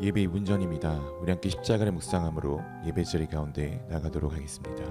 예배 2분 전입니다. 우리 함께 십자가를 묵상함으로 예배 자리 가운데 나가도록 하겠습니다.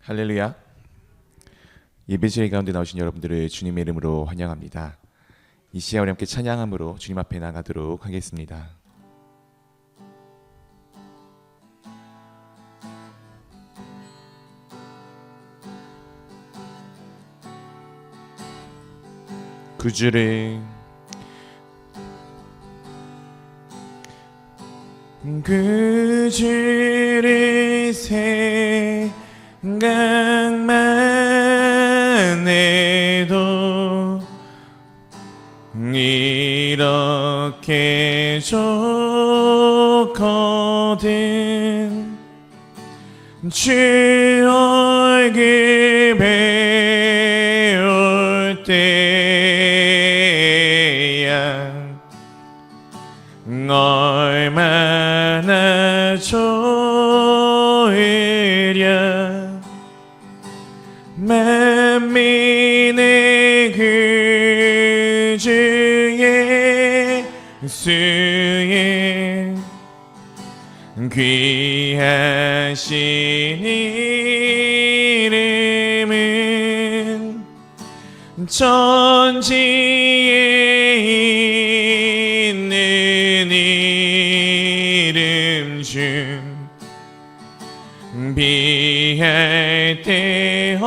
할렐루야. 예배자리 가운데 나오신 여러분들을 주님의 이름으로 환영합니다. 이 시간 우리 함께 찬양함으로 주님 앞에 나가도록 하겠습니다. 구주를 생각만 해도 이렇게 좋거든. 주 얼굴 배울 때야 얼마나 좋으랴. 만민의 구주 예수의 귀하신 이름은 천지에 있는 이름 중 비할 데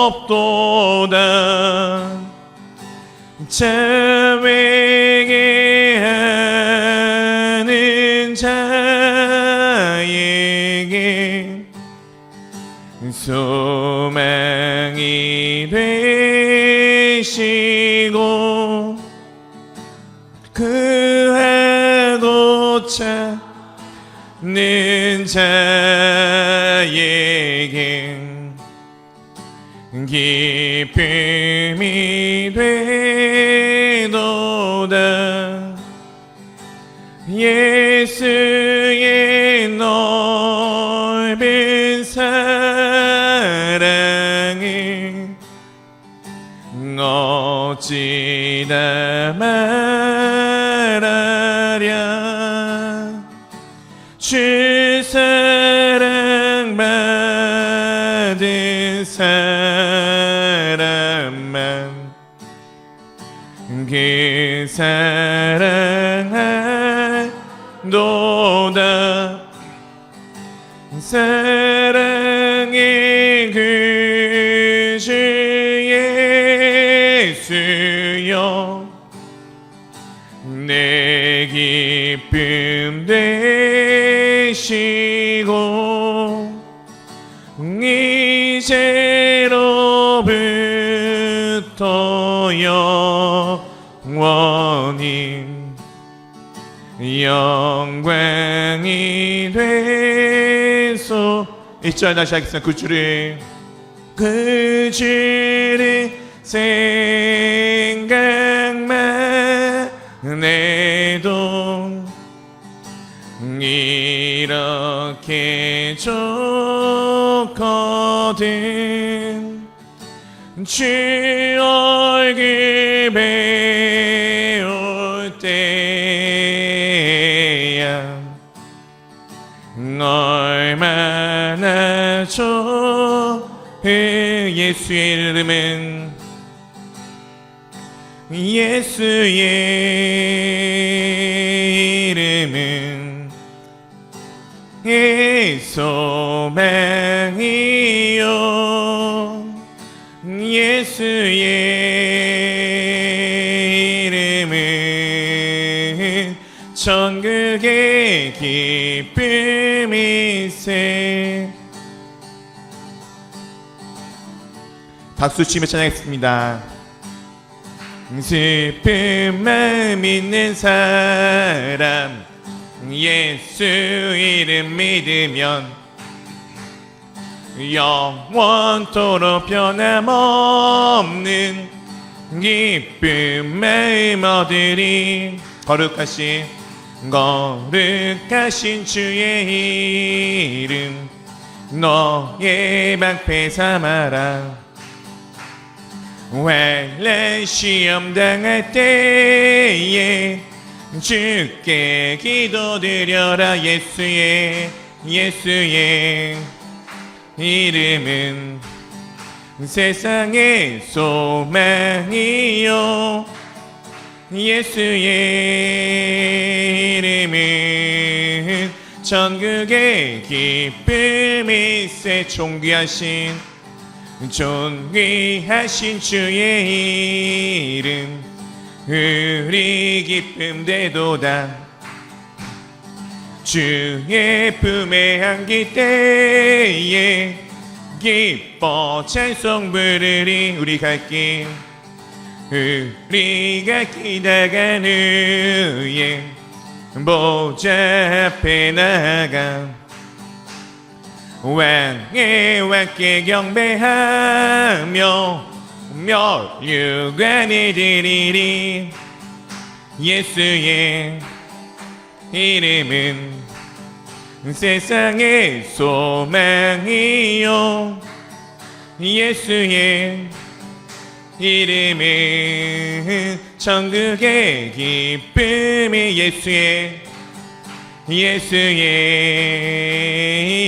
없도다. 자에게 하는 자에게 소망이 되시고 구하고 찾는 자에게 기쁨이 되도다. 예수의 넓은 사랑을 어찌다 말하랴. 주 사랑 받은 사람만 그 사랑하도다. 사랑의 구주 예수여 내 기쁨 되시고 이제로부터 영원히 영광이 되소. 1절 다시 하겠습니다. 그 주를 생각만 해도 이렇게 좋거든. 주 얼굴 배울 때야 얼마나 좋은 예수의 이름은 소망이요. 예수의 이름은 천국의 기쁨일세. 박수 치며 찬양했습니다. 슬픈 마음 있는 사람 예수 이름 믿으면 영원토록 변함없는 기쁜 마음 얻으리. 거룩하신 주의 이름 너의 방패 삼아라. 환난 시험 당할 때에 주께 기도드려라. 예수의 이름은 세상의 소망이요. 예수의 이름은 천국의 기쁨일세. 존귀하신 주의 이름 우리 기쁨 되도다. 주의 품에 안길 때에 기뻐 찬송 부르리. 우리가 기다간 후에 보좌 앞에 나가 왕의 왕께 경배하며 멸류관을 드리리. 예수의 이름은 세상의 소망이요. 예수의 이름은 천국의 기쁨이. 예수의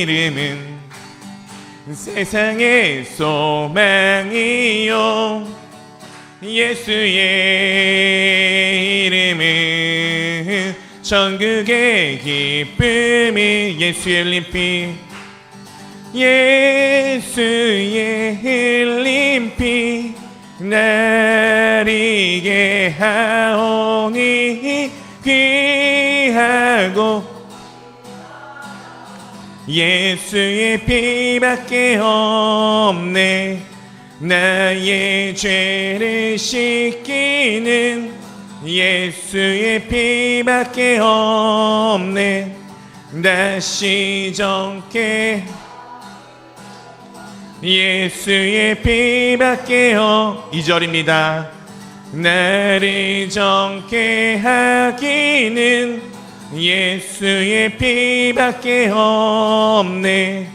이름은 세상의 소망이요. 예수의 이름은 천국의 기쁨이. 예수의 흘림피 나리게 하오니 귀하고 예수의 피밖에 없네. 나의 죄를 씻기는 예수의 피밖에 없네. 다시 정케 예수의 피밖에 2절입니다. 나를 정케 하기는 예수의 피밖에 없네.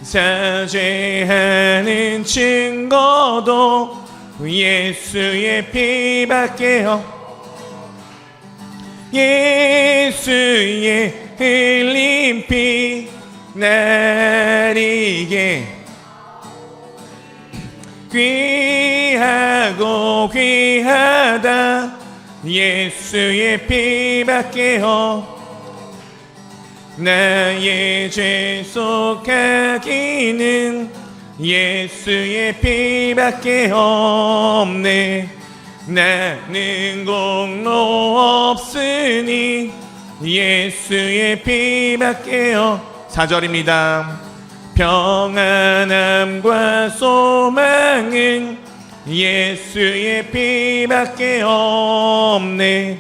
사죄하는 증거도 예수의 피밖에 예수의 흘린 피 나리게 귀하고 귀하다. 예수의 피밖에 나의 죄 속하기는 예수의 피밖에 없네. 나는 공로 없으니 예수의 피밖에요. 4절입니다. 평안함과 소망은 예수의 피밖에 없네.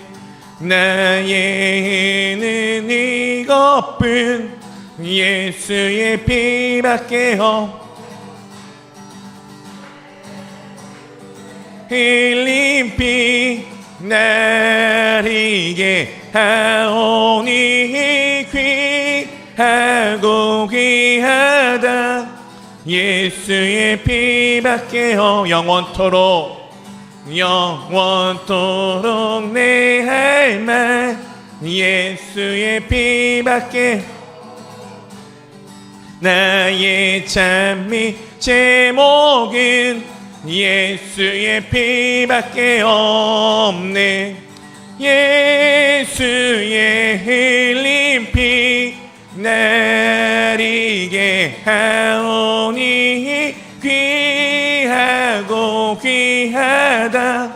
나의 해는 이것뿐 예수의 피밖에 없네. 흘린 피 나리게 하오니 귀하고 귀하다. 예수의 피밖에요. 영원토록 내 할 말 예수의 피밖에. 나의 찬미 제목은 예수의 피밖에 없네. 예수의 흘린 피 나리게 하오니 귀하고 귀하다.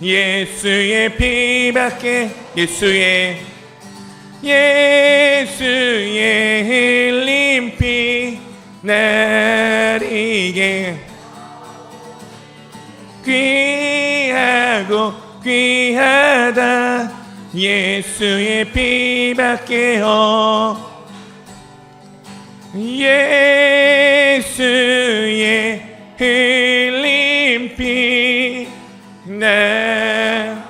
예수의 피밖에. 예수의 흘린 피 나리게 귀하고 귀하다. 예수의 피밖에요. 예수의 흘린 피 나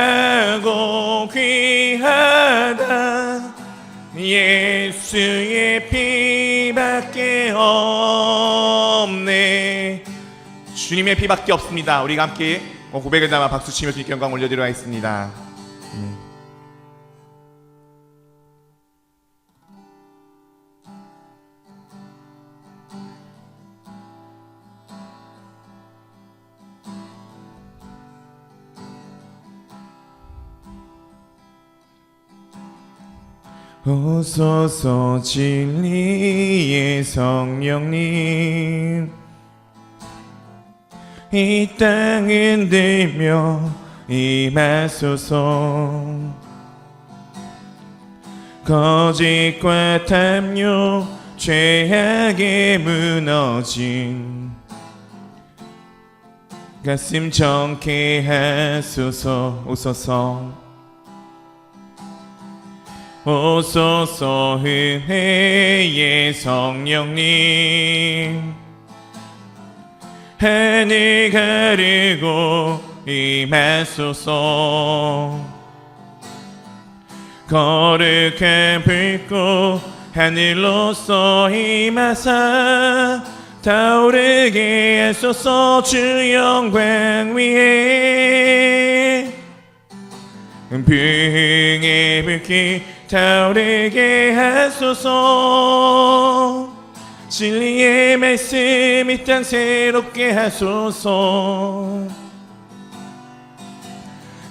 귀하고 귀하다. 예수의 피밖에 없네. 주님의 피밖에 없습니다. 우리가 함께 고백을 담아 박수치며 주님께 영광 올려드리려 하겠습니다. 오소서 진리의 성령님, 이 땅 흔들며 임하소서. 거짓과 탐욕 죄악에 무너진 가슴 정케하소서. 오소서 은혜의 성령님, 하늘 가르고 임하소서. 거룩한 불꽃 하늘로서 임하사 타오르게 하소서. 주 영광 위에 부흥의 불길 타오르게 하소서. 진리의 말씀 이 땅 새롭게 하소서.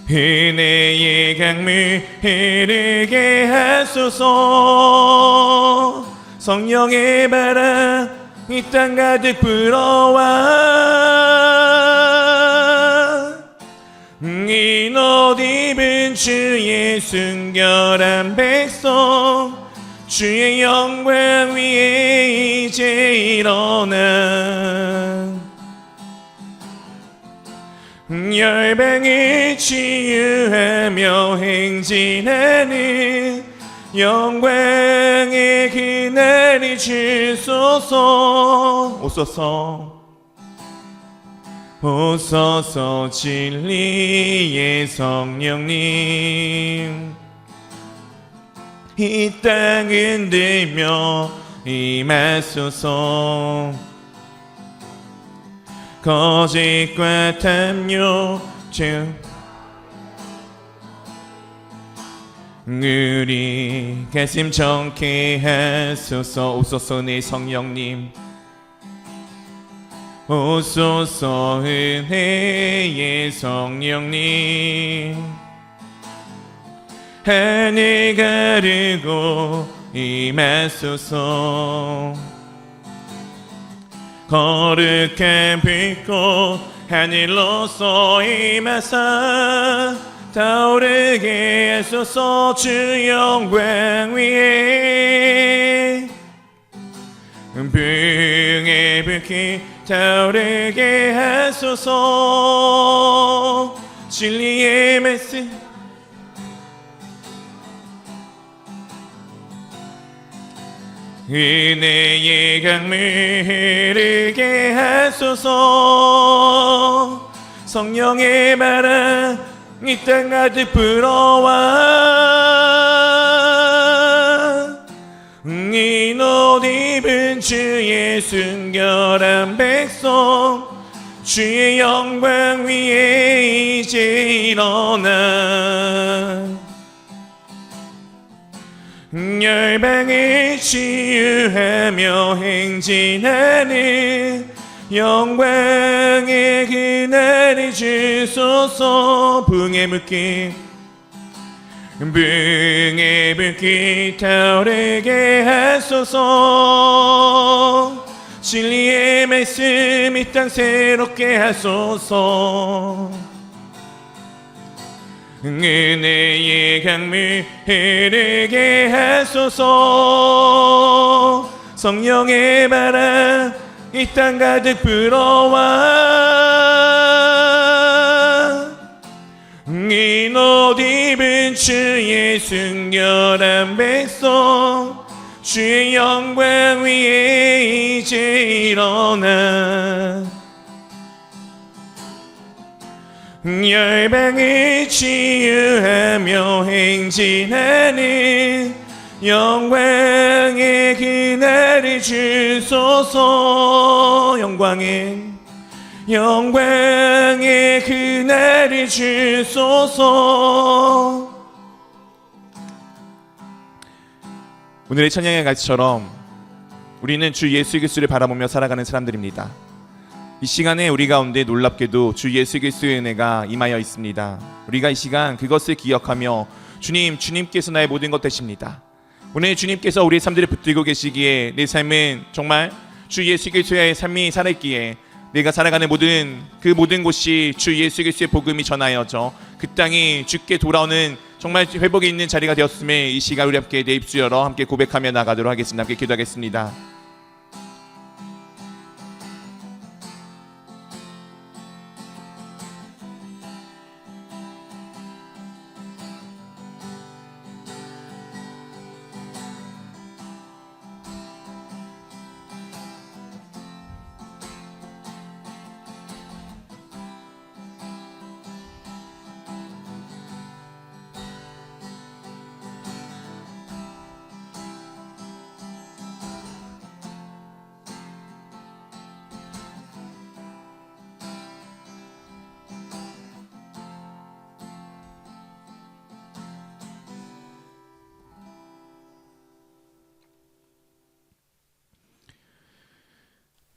은혜의 강물 흐르게 하소서. 성령의 바람 이 땅 가득 불어와 긴 옷 입은 주의 순결한 백성, 주의 영광 위에 이제 일어나 열방을 치유하며 행진하는 영광의 그날이 주소서. 오소서 진리의 성령님, 이 땅 흔들며 임하소서. 거짓과 탐욕 죄 우리 가슴 정케 하소서. 오소서 내 성령님, 오소서 은혜의 성령님, 하늘 가르고 임하소서. 거룩한 불꽃 하늘로서 임하사 타오르게 하소서. 주 영광 위에 불의 불길 타오르게 하소서. 진리의 말씀 은혜의 강물 흐르게 하소서. 성령의 바람 이 땅 가득 불어와 이 옷 입은 주의 순결한 백성 주의 영광 위에 이제 일어나 열방을 치유하며 행진하는 영광의 그날을 주소서. 붕의 불길 타오르게 하소서. 진리의 말씀 이 땅 새롭게 하소서. 은혜의 강물 흐르게 하소서. 성령의 바람 이 땅 가득 불어와 이 옷 입은 주의 순결한 백성 주의 영광 위에 이제 일어나 열방을 치유하며 행진하는 영광의 그날을 주소서. 영광의 그날을 주소서. 오늘의 찬양의 가치처럼 우리는 주 예수 그리스도를 바라보며 살아가는 사람들입니다. 이 시간에 우리 가운데 놀랍게도 주 예수 그리스도의 은혜가 임하여 있습니다. 우리가 이 시간 그것을 기억하며 주님께서 나의 모든 것 되십니다. 오늘 주님께서 우리의 삶들을 붙들고 계시기에 내 삶은 정말 주 예수 그리스도의 삶이 살아있기에 내가 살아가는 모든 곳이 주 예수 그리스도의 복음이 전하여져 그 땅이 주께 돌아오는 정말 회복이 있는 자리가 되었음에 이 시간 우리 함께 내 입술 열어 함께 고백하며 나가도록 하겠습니다. 함께 기도하겠습니다.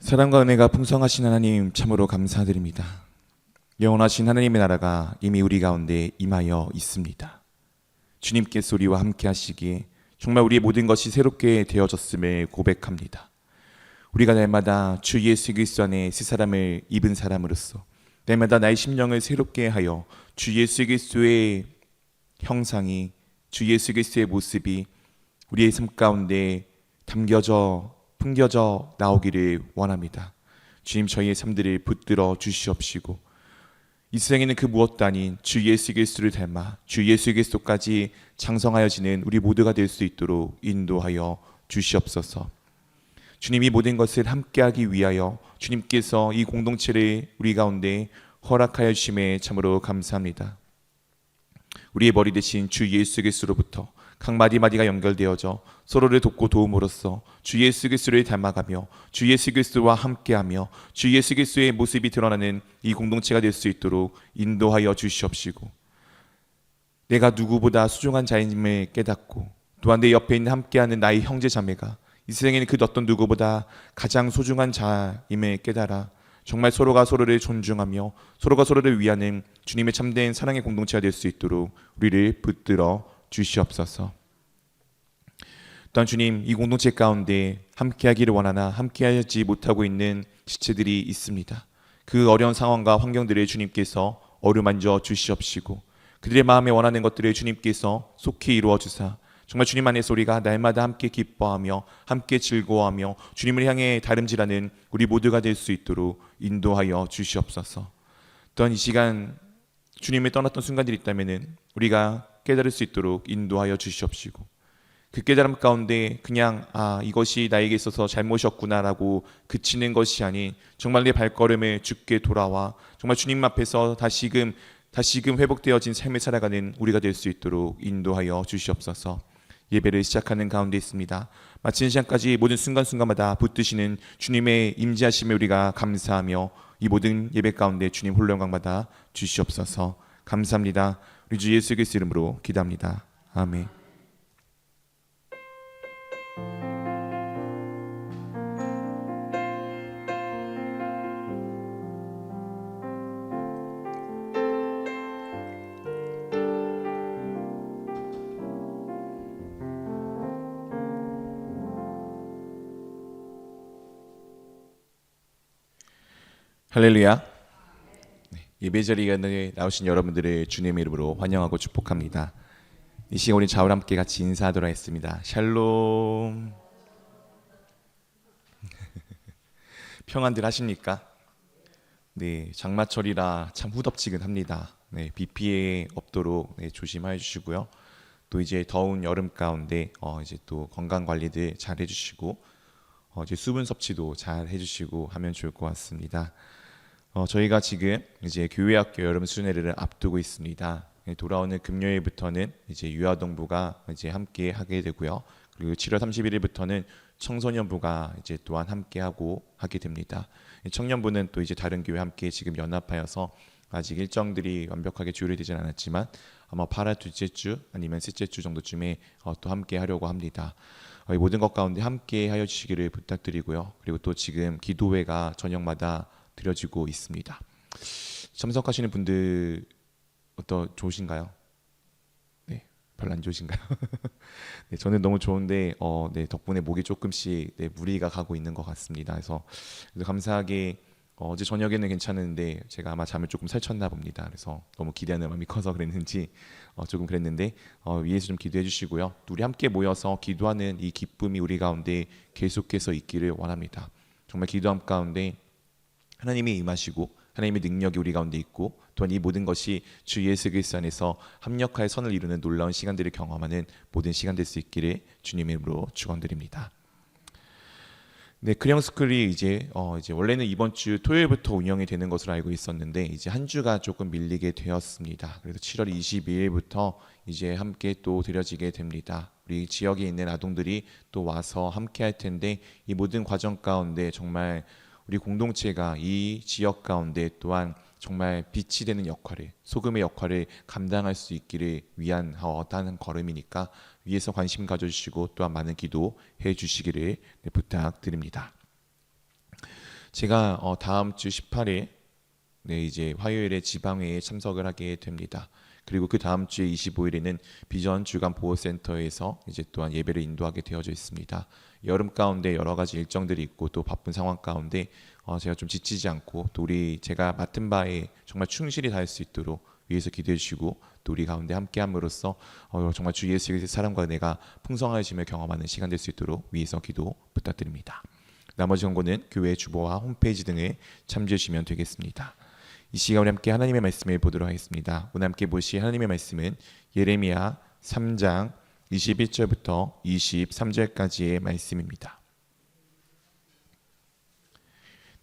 사랑과 은혜가 풍성하신 하나님 참으로 감사드립니다. 영원하신 하나님의 나라가 이미 우리 가운데 임하여 있습니다. 주님께서 우리와 함께 하시기에 정말 우리의 모든 것이 새롭게 되어졌음을 고백합니다. 우리가 날마다 주 예수 그리스도 안에 새 사람을 입은 사람으로서 날마다 나의 심령을 새롭게 하여 주 예수 그리스도의 형상이 주 예수 그리스도의 모습이 우리의 삶 가운데 풍겨져 나오기를 원합니다. 주님 저희의 삶들을 붙들어 주시옵시고 이 세상에는 그 무엇도 아닌 주 예수 그리스도를 닮아 주 예수 그리스도까지 장성하여지는 우리 모두가 될 수 있도록 인도하여 주시옵소서. 주님이 모든 것을 함께하기 위하여 주님께서 이 공동체를 우리 가운데 허락하여 주심에 참으로 감사합니다. 우리의 머리 대신 주 예수 그리스도로부터 각 마디마디가 연결되어져 서로를 돕고 도움으로써 주 예수 그리스도를 닮아가며 주 예수 그리스도와 함께하며 주 예수 그리스도의 모습이 드러나는 이 공동체가 될 수 있도록 인도하여 주시옵시고 내가 누구보다 소중한 자임을 깨닫고 또한 내 옆에 있는 함께하는 나의 형제 자매가 이 세상에는 그 어떤 누구보다 가장 소중한 자임을 깨달아 정말 서로가 서로를 존중하며 서로가 서로를 위하는 주님의 참된 사랑의 공동체가 될 수 있도록 우리를 붙들어 주시옵소서. 또한 주님 이 공동체 가운데 함께하기를 원하나 함께하지 못하고 있는 지체들이 있습니다. 그 어려운 상황과 환경들을 주님께서 어루만져 주시옵시고 그들의 마음에 원하는 것들을 주님께서 속히 이루어 주사 정말 주님 안에서 우리가 날마다 함께 기뻐하며 함께 즐거워하며 주님을 향해 다름질하는 우리 모두가 될 수 있도록 인도하여 주시옵소서. 또한 이 시간 주님을 떠났던 순간들이 있다면 우리가 깨달을 수 있도록 인도하여 주시옵시고 그 깨달음 가운데 그냥 이것이 나에게 있어서 잘못이었구나라고 그치는 것이 아닌 정말 내 발걸음을 주께 돌아와 정말 주님 앞에서 다시금 회복되어진 삶을 살아가는 우리가 될 수 있도록 인도하여 주시옵소서. 예배를 시작하는 가운데 있습니다. 마치는 시간까지 모든 순간순간마다 붙드시는 주님의 임재하심에 우리가 감사하며 이 모든 예배 가운데 주님 홀로 영광 받아 주시옵소서. 감사합니다. 우리 주 예수 그리스도 이름으로 기도합니다. 아멘. 할렐루야. 예배 자리에 나오신 여러분들을 주님의 이름으로 환영하고 축복합니다. 이 시간 우리 좌우로 함께 같이 인사하도록 하겠습니다. 샬롬. 평안들 하십니까? 네, 장마철이라 참 후덥지근합니다. 네, 비 피해 없도록 조심하여 주시고요. 또 이제 더운 여름 가운데 이제 또 건강 관리들 잘 해주시고 이제 수분 섭취도 잘 해주시고 하면 좋을 것 같습니다. 저희가 지금 이제 교회학교 여름 수련회를 앞두고 있습니다. 돌아오는 금요일부터는 이제 유아동부가 이제 함께 하게 되고요. 그리고 7월 31일부터는 청소년부가 이제 또한 함께 하게 됩니다. 청년부는 또 이제 다른 교회 함께 지금 연합하여서 아직 일정들이 완벽하게 조율되지는 않았지만 아마 8월 둘째 주 아니면 셋째 주 정도쯤에 또 함께 하려고 합니다. 이 모든 것 가운데 함께 하여 주시기를 부탁드리고요. 그리고 또 지금 기도회가 저녁마다 드려지고 있습니다. 참석하시는 분들 좋으신가요? 네, 별로 안 좋으신가요? 네, 저는 너무 좋은데 덕분에 목이 조금씩 무리가 가고 있는 것 같습니다. 그래서 감사하게 어제 저녁에는 괜찮은데 제가 아마 잠을 조금 설쳤나 봅니다. 그래서 너무 기대하는 마음이 커서 그랬는지 조금 그랬는데 위에서 좀 기도해 주시고요. 우리 함께 모여서 기도하는 이 기쁨이 우리 가운데 계속해서 있기를 원합니다. 정말 기도함 가운데 하나님이 임하시고 하나님의 능력이 우리 가운데 있고 또한 이 모든 것이 주 예수 그리스도 안에서 합력하여 선을 이루는 놀라운 시간들을 경험하는 모든 시간 될 수 있기를 주님의 이름으로 축원드립니다. 네, 크리형스쿨이 이제 원래는 이번 주 토요일부터 운영이 되는 것으로 알고 있었는데 이제 한 주가 조금 밀리게 되었습니다. 그래서 7월 22일부터 이제 함께 또 드려지게 됩니다. 우리 지역에 있는 아동들이 또 와서 함께 할 텐데 이 모든 과정 가운데 정말 우리 공동체가 이 지역 가운데 또한 정말 빛이 되는 역할을, 소금의 역할을 감당할 수 있기를 위한 어떠한 걸음이니까 위에서 관심 가져주시고 또한 많은 기도해 주시기를 부탁드립니다. 제가 다음 주 18일 이제 화요일에 지방회에 참석을 하게 됩니다. 그리고 그 다음 주에 25일에는 비전 주간 보호센터에서 이제 또한 예배를 인도하게 되어져 있습니다. 여름 가운데 여러 가지 일정들이 있고 또 바쁜 상황 가운데 제가 좀 지치지 않고 또 제가 맡은 바에 정말 충실히 다할 수 있도록 위에서 기도해 주시고 또 우리 가운데 함께함으로써 정말 주 예수 그리스도의 사랑과 은혜가 풍성하심을 경험하는 시간 될 수 있도록 위에서 기도 부탁드립니다. 나머지 정보는 교회 주보와 홈페이지 등을 참조해 주시면 되겠습니다. 이 시간 우리 함께 하나님의 말씀을 보도록 하겠습니다. 오늘 함께 보실 하나님의 말씀은 예레미야 3장 21절부터 23절까지의 말씀입니다.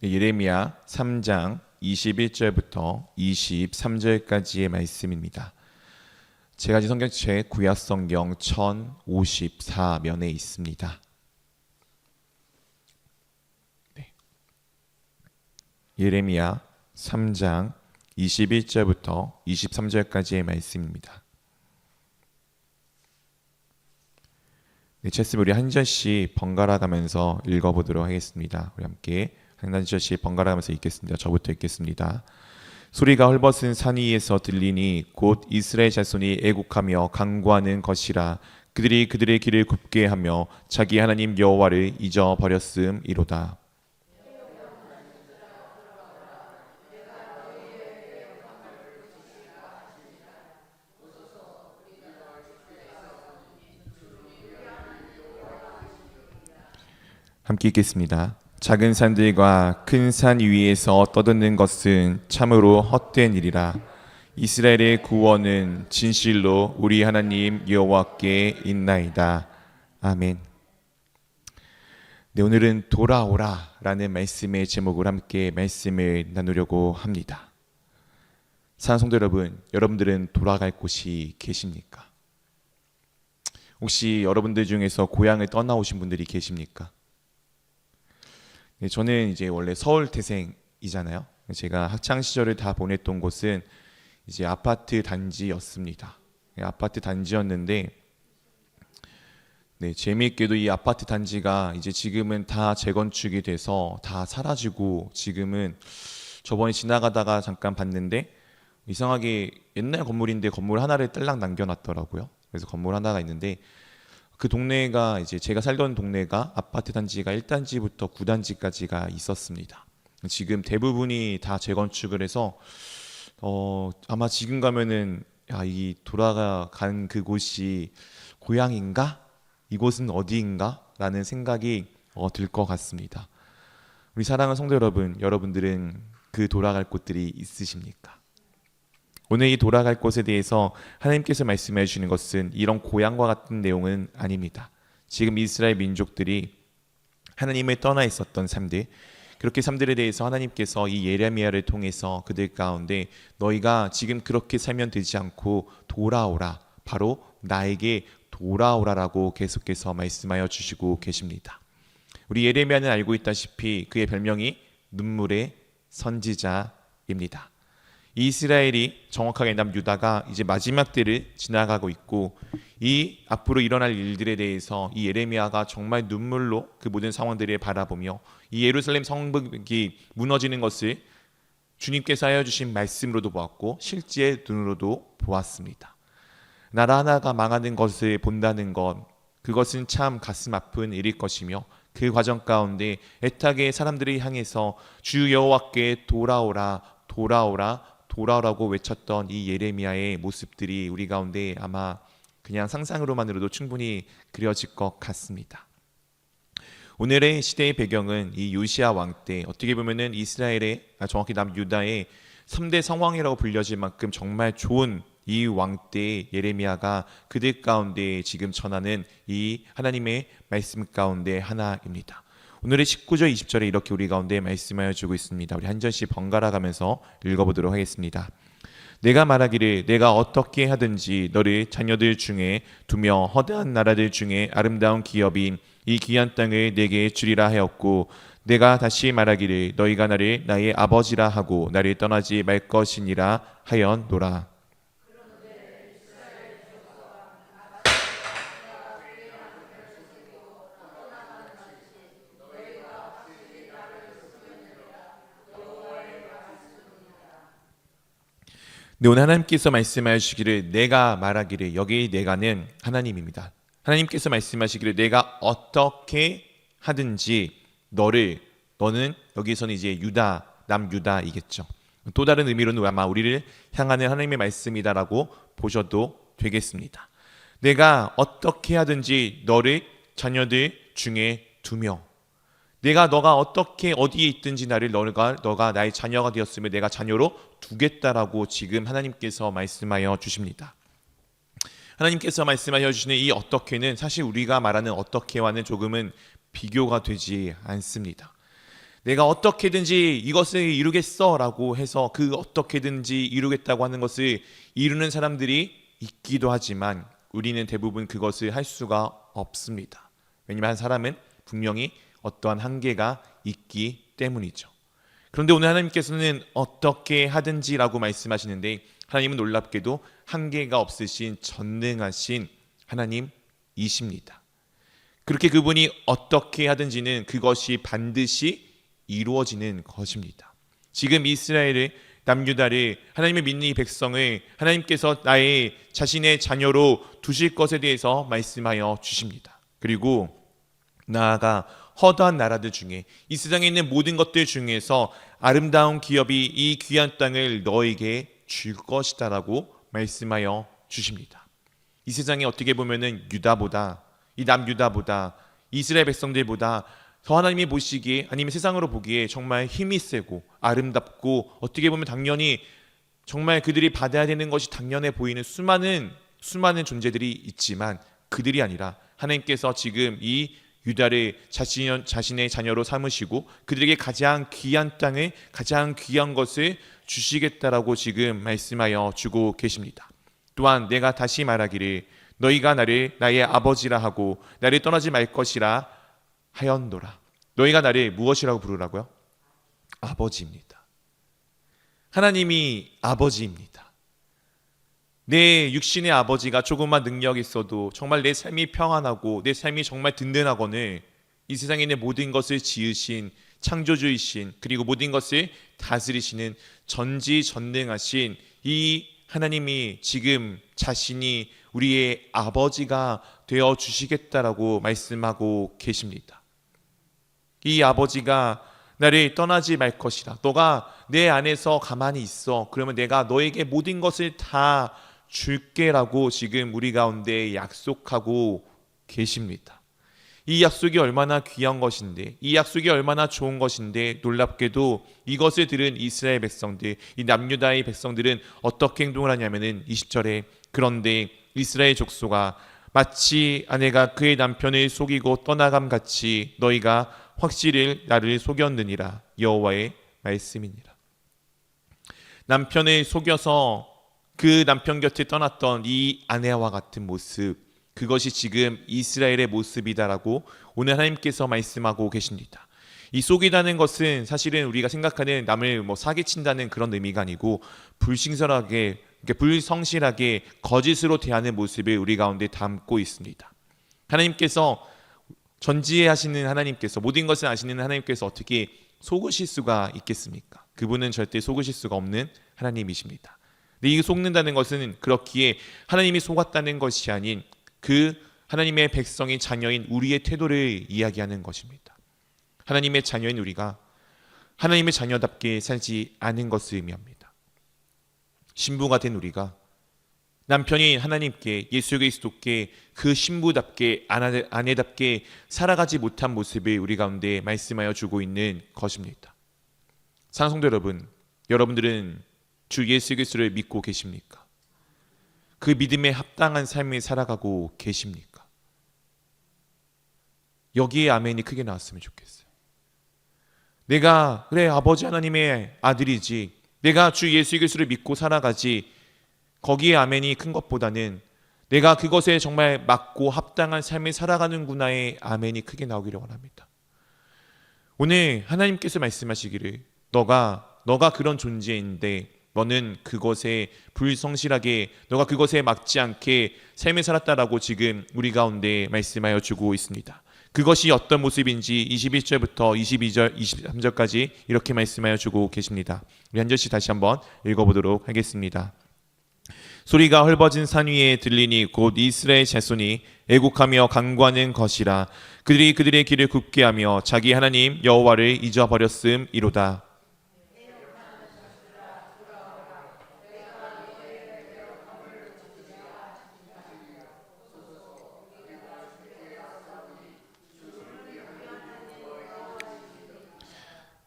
예레미야 3장 21절부터 23절까지의 말씀입니다. 제가 가진 성경책 구약성경 1054면에 있습니다. 예레미야 3장 21절부터 23절까지의 말씀입니다. 책씀 우리 한 절씩 번갈아 가면서 읽어보도록 하겠습니다. 우리 함께 한 절씩 번갈아 가면서 읽겠습니다. 저부터 읽겠습니다. 소리가 헐벗은 산 위에서 들리니 곧 이스라엘 자손이 애국하며 간구하는 것이라. 그들이 그들의 길을 굽게 하며 자기 하나님 여호와를 잊어버렸음이로다. 함께 읽겠습니다. 작은 산들과 큰 산 위에서 떠드는 것은 참으로 헛된 일이라. 이스라엘의 구원은 진실로 우리 하나님 여호와께 있나이다. 아멘. 네, 오늘은 돌아오라라는 말씀의 제목을 함께 말씀을 나누려고 합니다. 사랑하는 성도 여러분, 여러분들은 돌아갈 곳이 계십니까? 혹시 여러분들 중에서 고향을 떠나오신 분들이 계십니까? 네, 저는 이제 원래 서울 태생이잖아요. 제가 학창 시절을 다 보냈던 곳은 이제 아파트 단지였습니다. 아파트 단지였는데, 네, 재미있게도 이 아파트 단지가 이제 지금은 다 재건축이 돼서 다 사라지고, 지금은 저번에 지나가다가 잠깐 봤는데 이상하게 옛날 건물인데 건물 하나를 딸랑 남겨놨더라고요. 그래서 건물 하나가 있는데, 그 동네가 이제 제가 살던 동네가 아파트 단지가 1단지부터 9단지까지가 있었습니다. 지금 대부분이 다 재건축을 해서 아마 지금 가면은 이 돌아간 그곳이 고향인가? 이곳은 어디인가? 라는 생각이 들 것 같습니다. 우리 사랑하는 성도 여러분, 여러분들은 그 돌아갈 곳들이 있으십니까? 오늘 이 돌아갈 곳에 대해서 하나님께서 말씀해 주시는 것은 이런 고향과 같은 내용은 아닙니다. 지금 이스라엘 민족들이 하나님을 떠나 있었던 삶들, 그렇게 삶들에 대해서 하나님께서 이 예레미야를 통해서 그들 가운데 너희가 지금 그렇게 살면 되지 않고 돌아오라, 바로 나에게 돌아오라라고 계속해서 말씀하여 주시고 계십니다. 우리 예레미야는 알고 있다시피 그의 별명이 눈물의 선지자입니다. 이스라엘이, 정확하게 남유다가 이제 마지막 때를 지나가고 있고, 이 앞으로 일어날 일들에 대해서 이 예레미야가 정말 눈물로 그 모든 상황들을 바라보며 이 예루살렘 성벽이 무너지는 것을 주님께서 하여 주신 말씀으로도 보았고 실제 눈으로도 보았습니다. 나라 하나가 망하는 것을 본다는 것, 그것은 참 가슴 아픈 일일 것이며, 그 과정 가운데 애타게 사람들을 향해서 주 여호와께 돌아오라, 돌아오라, 돌아오라고 외쳤던 이 예레미야의 모습들이 우리 가운데 아마 그냥 상상으로만으로도 충분히 그려질 것 같습니다. 오늘의 시대의 배경은 이 요시야 왕 때, 어떻게 보면은 이스라엘의, 정확히 남유다의 3대 성왕이라고 불려질 만큼 정말 좋은 이 왕 때 예레미야가 그들 가운데 지금 전하는 이 하나님의 말씀 가운데 하나입니다. 오늘의 19절 20절에 이렇게 우리 가운데 말씀하여 주고 있습니다. 우리 한 절씩 번갈아 가면서 읽어보도록 하겠습니다. 내가 말하기를 내가 어떻게 하든지 너를 자녀들 중에 두며 허다한 나라들 중에 아름다운 기업인 이 귀한 땅을 내게 주리라 하였고, 내가 다시 말하기를 너희가 나를 나의 아버지라 하고 나를 떠나지 말 것이니라 하였노라. 네, 오늘 하나님께서 말씀하시기를 내가 말하기를, 여기 내가는 하나님입니다. 하나님께서 말씀하시기를 내가 어떻게 하든지 너는 여기서는 이제 유다, 남유다이겠죠. 또 다른 의미로는 아마 우리를 향하는 하나님의 말씀이다라고 보셔도 되겠습니다. 내가 어떻게 하든지 너를 자녀들 중에 두며, 너가 어떻게 어디에 있든지 너가 나의 자녀가 되었으면 내가 자녀로 두겠다라고 지금 하나님께서 말씀하여 주십니다. 하나님께서 말씀하여 주시는 이 어떻게는 사실 우리가 말하는 어떻게와는 조금은 비교가 되지 않습니다. 내가 어떻게든지 이것을 이루겠어라고 해서 그 어떻게든지 이루겠다고 하는 것을 이루는 사람들이 있기도 하지만 우리는 대부분 그것을 할 수가 없습니다. 왜냐하면 한 사람은 분명히 어떠한 한계가 있기 때문이죠. 그런데 오늘 하나님께서는 어떻게 하든지라고 말씀하시는데, 하나님은 놀랍게도 한계가 없으신 전능하신 하나님이십니다. 그렇게 그분이 어떻게 하든지는 그것이 반드시 이루어지는 것입니다. 지금 이스라엘의 남유다를, 하나님의 믿는 이 백성을 하나님께서 나의 자신의 자녀로 두실 것에 대해서 말씀하여 주십니다. 그리고 나아가 허다한 나라들 중에, 이 세상에 있는 모든 것들 중에서 아름다운 기업이 이 귀한 땅을 너에게 줄 것이다 라고 말씀하여 주십니다. 이 세상에 어떻게 보면은 유다보다, 이 남유다보다, 이스라엘 백성들보다 저 하나님이 보시기에 아니면 세상으로 보기에 정말 힘이 세고 아름답고 어떻게 보면 당연히 정말 그들이 받아야 되는 것이 당연해 보이는 수많은 존재들이 있지만 그들이 아니라 하나님께서 지금 이 유다를 자신의 자녀로 삼으시고 그들에게 가장 귀한 땅을 가장 귀한 것을 주시겠다라고 지금 말씀하여 주고 계십니다. 또한 내가 다시 말하기를 너희가 나를 나의 아버지라 하고 나를 떠나지 말 것이라 하였노라. 너희가 나를 무엇이라고 부르라고요? 아버지입니다. 하나님이 아버지입니다. 내 육신의 아버지가 조금만 능력이 있어도 정말 내 삶이 평안하고 내 삶이 정말 든든하거늘 이 세상에 있는 모든 것을 지으신 창조주이신 그리고 모든 것을 다스리시는 전지전능하신 이 하나님이 지금 자신이 우리의 아버지가 되어 주시겠다라고 말씀하고 계십니다. 이 아버지가 나를 떠나지 말 것이라. 너가 내 안에서 가만히 있어. 그러면 내가 너에게 모든 것을 다 줄게라고 지금 우리 가운데 약속하고 계십니다. 이 약속이 얼마나 귀한 것인데, 이 약속이 얼마나 좋은 것인데, 놀랍게도 이것을 들은 이스라엘 백성들, 이 남유다의 백성들은 어떻게 행동을 하냐면은 20절에 그런데 이스라엘 족속아 마치 아내가 그의 남편을 속이고 떠나감 같이 너희가 확실히 나를 속였느니라. 여호와의 말씀이니라. 남편을 속여서 그 남편 곁에 떠났던 이 아내와 같은 모습, 그것이 지금 이스라엘의 모습이다라고 오늘 하나님께서 말씀하고 계십니다. 이 속이다는 것은 사실은 우리가 생각하는 남을 사기친다는 그런 의미가 아니고 불신설하게, 불성실하게 거짓으로 대하는 모습을 우리 가운데 담고 있습니다. 하나님께서 전지하시는 하나님께서 모든 것을 아시는 하나님께서 어떻게 속으실 수가 있겠습니까? 그분은 절대 속으실 수가 없는 하나님이십니다. 근데 이 속는다는 것은 그렇기에 하나님이 속았다는 것이 아닌 그 하나님의 백성인 자녀인 우리의 태도를 이야기하는 것입니다. 하나님의 자녀인 우리가 하나님의 자녀답게 살지 않은 것을 의미합니다. 신부가 된 우리가 남편이 하나님께 예수 그리스도께 그 신부답게 아내답게 살아가지 못한 모습을 우리 가운데 말씀하여 주고 있는 것입니다. 사랑하는 성도 여러분, 여러분들은 주 예수 그리스도를 믿고 계십니까? 그 믿음에 합당한 삶을 살아가고 계십니까? 여기에 아멘이 크게 나왔으면 좋겠어요. 내가 그래 아버지 하나님의 아들이지, 내가 주 예수 그리스도를 믿고 살아가지, 거기에 아멘이 큰 것보다는 내가 그것에 정말 맞고 합당한 삶을 살아가는구나의 아멘이 크게 나오기를 원합니다. 오늘 하나님께서 말씀하시기를 너가 그런 존재인데 너는 그것에 불성실하게, 너가 그것에 맞지 않게 삶을 살았다라고 지금 우리 가운데 말씀하여 주고 있습니다. 그것이 어떤 모습인지 21절부터 22절, 23절까지 이렇게 말씀하여 주고 계십니다. 우리 한 절씩 다시 한번 읽어보도록 하겠습니다. 소리가 헐벗은 산 위에 들리니 곧 이스라엘 자손이 애곡하며 간구하는 것이라. 그들이 그들의 길을 굽게 하며 자기 하나님 여호와를 잊어버렸음이로다.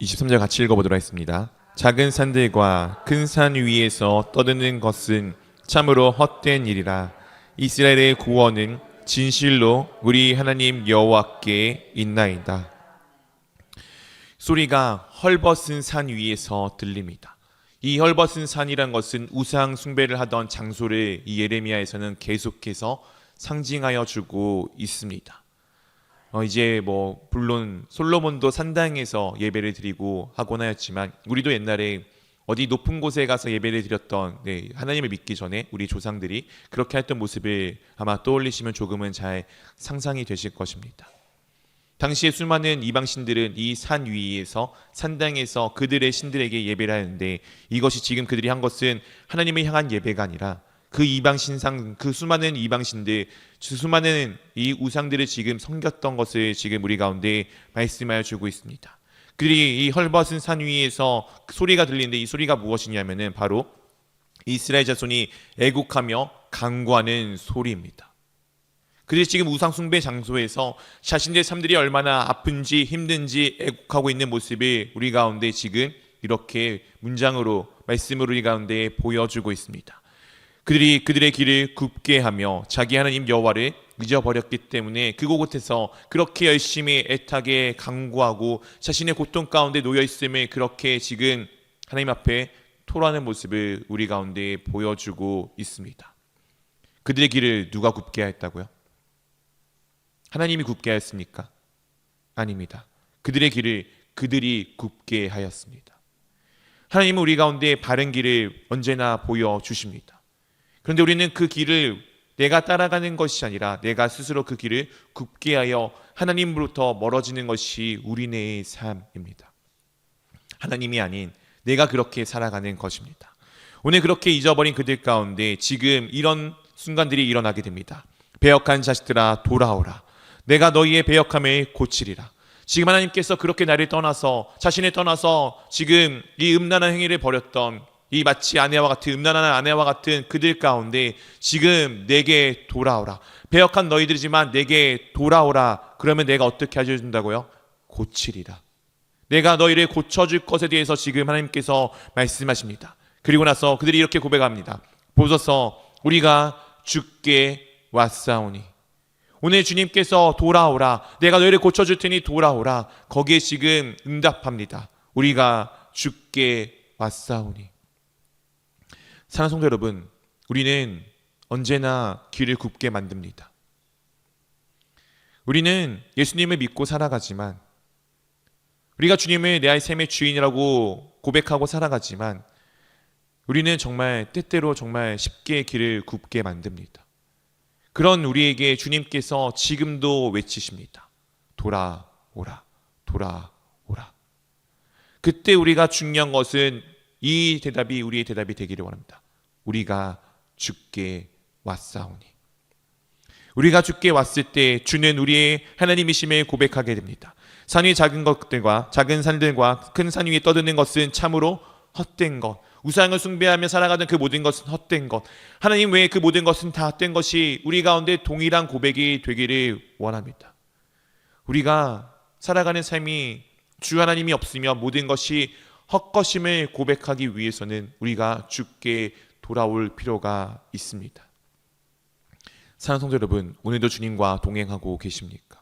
23절 같이 읽어보도록 하겠습니다. 작은 산들과 큰 산 위에서 떠드는 것은 참으로 헛된 일이라. 이스라엘의 구원은 진실로 우리 하나님 여호와께 있나이다. 소리가 헐벗은 산 위에서 들립니다. 이 헐벗은 산이란 것은 우상 숭배를 하던 장소를 이 예레미야에서는 계속해서 상징하여 주고 있습니다. 이제 물론 솔로몬도 산당에서 예배를 드리고 하곤 하였지만 우리도 옛날에 어디 높은 곳에 가서 예배를 드렸던 하나님을 믿기 전에 우리 조상들이 그렇게 했던 모습을 아마 떠올리시면 조금은 잘 상상이 되실 것입니다. 당시에 수많은 이방신들은 이 산 위에서 산당에서 그들의 신들에게 예배를 하는데 이것이 지금 그들이 한 것은 하나님을 향한 예배가 아니라 그 이방신상, 그 수많은 이방신들, 수많은 이 우상들을 지금 섬겼던 것을 지금 우리 가운데 말씀하여 주고 있습니다. 그들이 이 헐벗은 산 위에서 소리가 들리는데 이 소리가 무엇이냐면은 바로 이스라엘 자손이 애국하며 간구하는 소리입니다. 그들이 지금 우상숭배 장소에서 자신들의 삶들이 얼마나 아픈지 힘든지 애곡하고 있는 모습을 우리 가운데 지금 이렇게 문장으로 말씀으로 우리 가운데 보여주고 있습니다. 그들이 그들의 길을 굽게 하며 자기 하나님 여호와를 잊어버렸기 때문에 그곳에서 그렇게 열심히 애타게 간구하고 자신의 고통 가운데 놓여 있음을 그렇게 지금 하나님 앞에 토로하는 모습을 우리 가운데 보여주고 있습니다. 그들의 길을 누가 굽게 하였다고요? 하나님이 굽게 하였습니까? 아닙니다. 그들의 길을 그들이 굽게 하였습니다. 하나님은 우리 가운데 바른 길을 언제나 보여주십니다. 그런데 우리는 그 길을 내가 따라가는 것이 아니라 내가 스스로 그 길을 굽게 하여 하나님으로부터 멀어지는 것이 우리네의 삶입니다. 하나님이 아닌 내가 그렇게 살아가는 것입니다. 오늘 그렇게 잊어버린 그들 가운데 지금 이런 순간들이 일어나게 됩니다. 배역한 자식들아 돌아오라. 내가 너희의 배역함을 고치리라. 지금 하나님께서 그렇게 나를 떠나서 자신을 떠나서 지금 이 음란한 행위를 벌였던 이 마치 아내와 같은 음란한 아내와 같은 그들 가운데 지금 내게 돌아오라. 배역한 너희들이지만 내게 돌아오라. 그러면 내가 어떻게 해준다고요? 고치리라. 내가 너희를 고쳐줄 것에 대해서 지금 하나님께서 말씀하십니다. 그리고 나서 그들이 이렇게 고백합니다. 보소서 우리가 주께 왔사오니. 오늘 주님께서 돌아오라. 내가 너희를 고쳐줄 테니 돌아오라. 거기에 지금 응답합니다. 우리가 주께 왔사오니. 사랑하는 성도 여러분, 우리는 언제나 길을 굽게 만듭니다. 우리는 예수님을 믿고 살아가지만 우리가 주님을 내 삶의 주인이라고 고백하고 살아가지만 우리는 정말 때때로 정말 쉽게 길을 굽게 만듭니다. 그런 우리에게 주님께서 지금도 외치십니다. 돌아오라, 돌아오라. 그때 우리가 중요한 것은 이 대답이 우리의 대답이 되기를 원합니다. 우리가 주께 왔사오니. 우리가 주께 왔을 때 주는 우리의 하나님이심을 고백하게 됩니다. 산 위의 작은 것들과 작은 산들과 큰 산 위에 떠드는 것은 참으로 헛된 것. 우상을 숭배하며 살아가는 그 모든 것은 헛된 것. 하나님 외에 그 모든 것은 다 헛된 것이 우리 가운데 동일한 고백이 되기를 원합니다. 우리가 살아가는 삶이 주 하나님이 없으며 모든 것이 헛것임을 고백하기 위해서는 우리가 주께 돌아올 필요가 있습니다. 사랑하는 성도 여러분, 오늘도 주님과 동행하고 계십니까?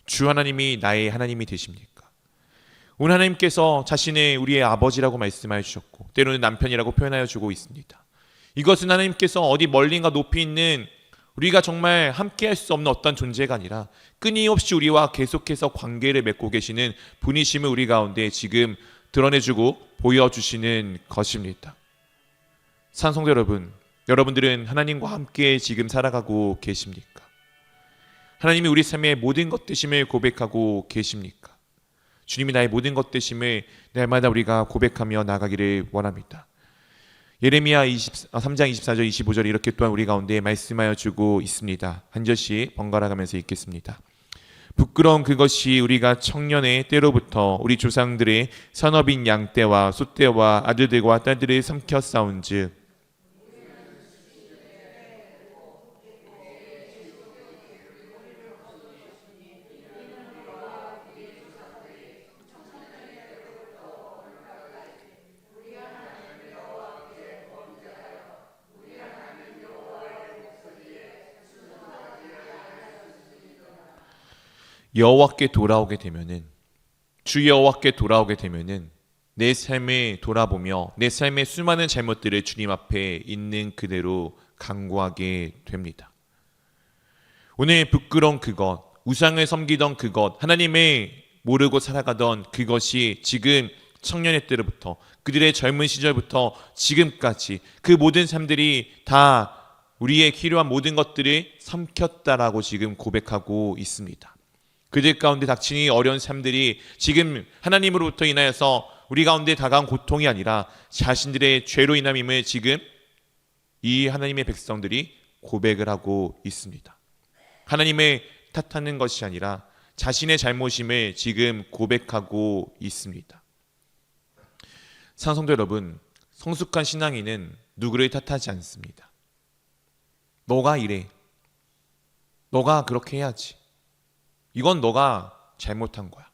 주 하나님이 나의 하나님이 되십니까? 오늘 하나님께서 자신의 우리의 아버지라고 말씀하여 주셨고 때로는 남편이라고 표현하여 주고 있습니다. 이것은 하나님께서 어디 멀리인가 높이 있는 우리가 정말 함께할 수 없는 어떤 존재가 아니라 끊임없이 우리와 계속해서 관계를 맺고 계시는 분이심을 우리 가운데 지금 드러내주고 보여주시는 것입니다. 사랑하는 성도 여러분, 여러분들은 하나님과 함께 지금 살아가고 계십니까? 하나님이 우리 삶의 모든 것 되심을 고백하고 계십니까? 주님이 나의 모든 것 되심을 날마다 우리가 고백하며 나가기를 원합니다. 예레미야 3장 24절 25절 이렇게 또한 우리 가운데 말씀하여 주고 있습니다. 한 절씩 번갈아 가면서 읽겠습니다. 부끄러운 그것이 우리가 청년의 때로부터 우리 조상들의 선업인 양떼와 소떼와 아들들과 딸들을 삼켜 싸운즉 여호와께 돌아오게 되면은 주 여호와께 돌아오게 되면은 내 삶을 돌아보며 내 삶의 수많은 잘못들을 주님 앞에 있는 그대로 간구하게 됩니다. 오늘 부끄러운 그것, 우상을 섬기던 그것, 하나님을 모르고 살아가던 그것이 지금 청년의 때로부터 그들의 젊은 시절부터 지금까지 그 모든 삶들이 다 우리의 필요한 모든 것들을 삼켰다라고 지금 고백하고 있습니다. 그들 가운데 닥치니 어려운 삶들이 지금 하나님으로부터 인하여서 우리 가운데 다가온 고통이 아니라 자신들의 죄로 인함임을 지금 이 하나님의 백성들이 고백을 하고 있습니다. 하나님을 탓하는 것이 아니라 자신의 잘못임을 지금 고백하고 있습니다. 사랑하는 성도 여러분, 성숙한 신앙인은 누구를 탓하지 않습니다. 너가 이래, 너가 그렇게 해야지. 이건 너가 잘못한 거야.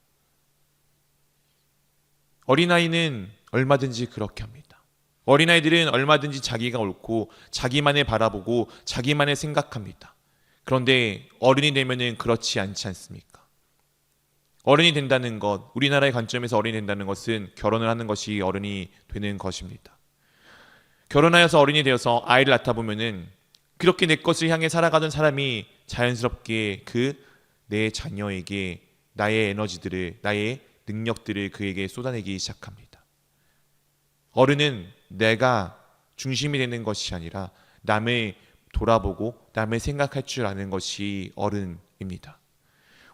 어린아이는 얼마든지 그렇게 합니다. 어린아이들은 얼마든지 자기가 옳고 자기만을 바라보고 자기만을 생각합니다. 그런데 어른이 되면은 그렇지 않지 않습니까? 어른이 된다는 것, 우리나라의 관점에서 어른이 된다는 것은 결혼을 하는 것이 어른이 되는 것입니다. 결혼하여서 어른이 되어서 아이를 낳다 보면은 그렇게 내 것을 향해 살아가던 사람이 자연스럽게 내 자녀에게 나의 에너지들을, 나의 능력들을 그에게 쏟아내기 시작합니다. 어른은 내가 중심이 되는 것이 아니라 남을 돌아보고 남을 생각할 줄 아는 것이 어른입니다.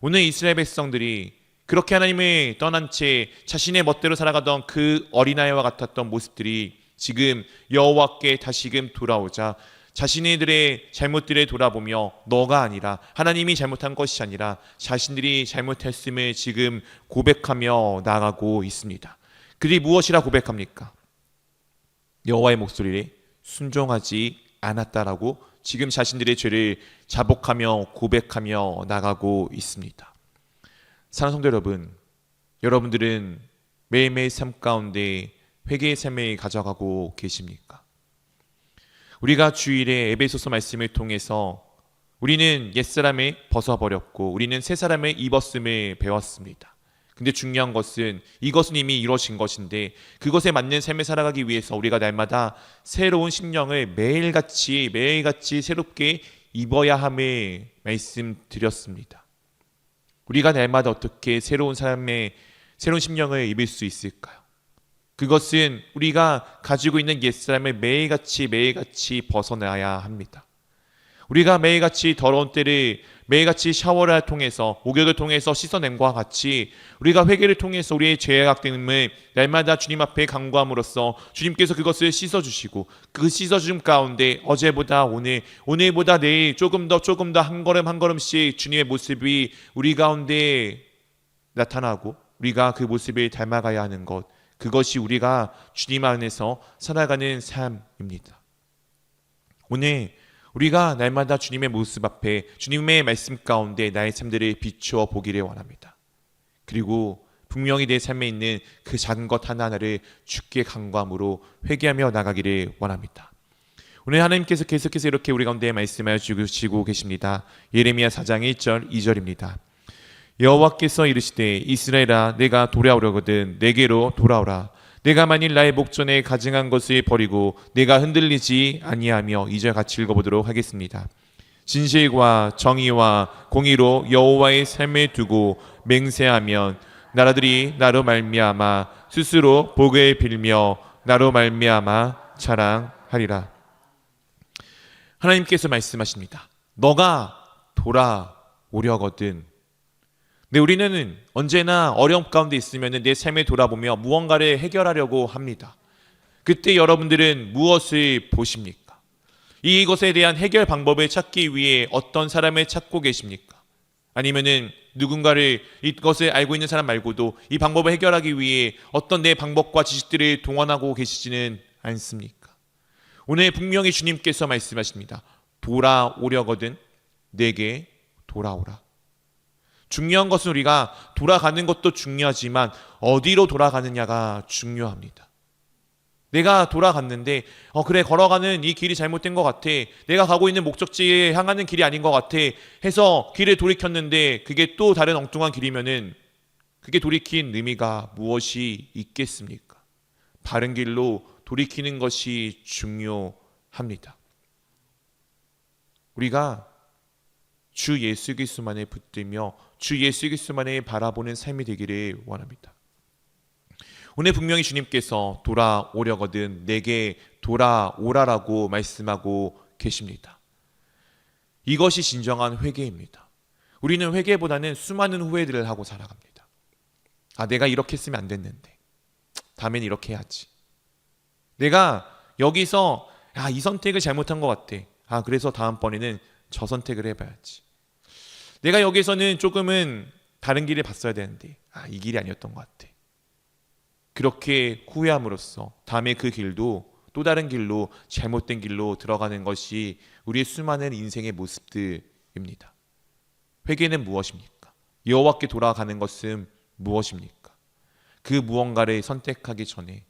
오늘 이스라엘 백성들이 그렇게 하나님을 떠난 채 자신의 멋대로 살아가던 그 어린아이와 같았던 모습들이 지금 여호와께 다시금 돌아오자 자신들의 잘못들을 돌아보며 너가 아니라 하나님이 잘못한 것이 아니라 자신들이 잘못했음을 지금 고백하며 나아가고 있습니다. 그들이 무엇이라 고백합니까? 여호와의 목소리에 순종하지 않았다라고 지금 자신들의 죄를 자복하며 고백하며 나가고 있습니다. 사랑하는 성도 여러분, 여러분들은 매일매일 삶 가운데 회개의 삶을 가져가고 계십니까? 우리가 주일에 에베소서 말씀을 통해서 우리는 옛사람을 벗어버렸고 우리는 새사람을 입었음을 배웠습니다. 근데 중요한 것은 이것은 이미 이루어진 것인데 그것에 맞는 삶을 살아가기 위해서 우리가 날마다 새로운 심령을 매일같이 새롭게 입어야 함을 말씀드렸습니다. 우리가 날마다 어떻게 새로운 심령을 입을 수 있을까요? 그것은 우리가 가지고 있는 옛사람을 매일같이 벗어나야 합니다. 우리가 매일같이 더러운 때를 매일같이 샤워를 통해서 목욕을 통해서 씻어냄과 같이 우리가 회개를 통해서 우리의 죄의 악됨을 날마다 주님 앞에 간구함으로써 주님께서 그것을 씻어주시고 그 씻어줌 가운데 어제보다 오늘보다 내일 조금 더 한 걸음씩 주님의 모습이 우리 가운데 나타나고 우리가 그 모습을 닮아가야 하는 것, 그것이 우리가 주님 안에서 살아가는 삶입니다. 오늘 우리가 날마다 주님의 모습 앞에 주님의 말씀 가운데 나의 삶들을 비추어 보기를 원합니다. 그리고 분명히 내 삶에 있는 그 작은 것 하나하나를 주께 간구함으로 회개하며 나가기를 원합니다. 오늘 하나님께서 계속해서 이렇게 우리 가운데 말씀하여 주시고 계십니다. 예레미야 4장 1절 2절입니다. 여호와께서 이르시되 이스라엘아 내가 돌아오려거든 내게로 돌아오라. 내가 만일 나의 목전에 가증한 것을 버리고 내가 흔들리지 아니하며 2절 같이 읽어보도록 하겠습니다. 진실과 정의와 공의로 여호와의 삶을 두고 맹세하면 나라들이 나로 말미암아 스스로 복을 빌며 나로 말미암아 자랑하리라. 하나님께서 말씀하십니다. 너가 돌아오려거든. 네, 우리는 언제나 어려움 가운데 있으면 내 삶을 돌아보며 무언가를 해결하려고 합니다. 그때 여러분들은 무엇을 보십니까? 이것에 대한 해결 방법을 찾기 위해 어떤 사람을 찾고 계십니까? 아니면은 누군가를 이것을 알고 있는 사람 말고도 이 방법을 해결하기 위해 어떤 내 방법과 지식들을 동원하고 계시지는 않습니까? 오늘 분명히 주님께서 말씀하십니다. 돌아오려거든 내게 돌아오라. 중요한 것은 우리가 돌아가는 것도 중요하지만 어디로 돌아가느냐가 중요합니다. 내가 돌아갔는데 그래 걸어가는 이 길이 잘못된 것 같아. 내가 가고 있는 목적지에 향하는 길이 아닌 것 같아 해서 길을 돌이켰는데 그게 또 다른 엉뚱한 길이면은 그게 돌이킨 의미가 무엇이 있겠습니까? 바른 길로 돌이키는 것이 중요합니다. 우리가 주 예수 그리스도만을 붙들며 주 예수 그리스도만을 바라보는 삶이 되기를 원합니다. 오늘 분명히 주님께서 돌아오려거든 내게 돌아오라라고 말씀하고 계십니다. 이것이 진정한 회개입니다. 우리는 회개보다는 수많은 후회들을 하고 살아갑니다. 내가 이렇게 했으면 안 됐는데 다음엔 이렇게 해야지. 내가 여기서 이 선택을 잘못한 것 같아. 그래서 다음번에는 저 선택을 해봐야지. 내가 여기서는 조금은 다른 길을 봤어야 되는데 이 길이 아니었던 것 같아. 그렇게 후회함으로써 다음에 그 길도 또 다른 길로 잘못된 길로 들어가는 것이 우리의 수많은 인생의 모습들입니다. 회개는 무엇입니까? 여호와께 돌아가는 것은 무엇입니까? 그 무언가를 선택하기 전에,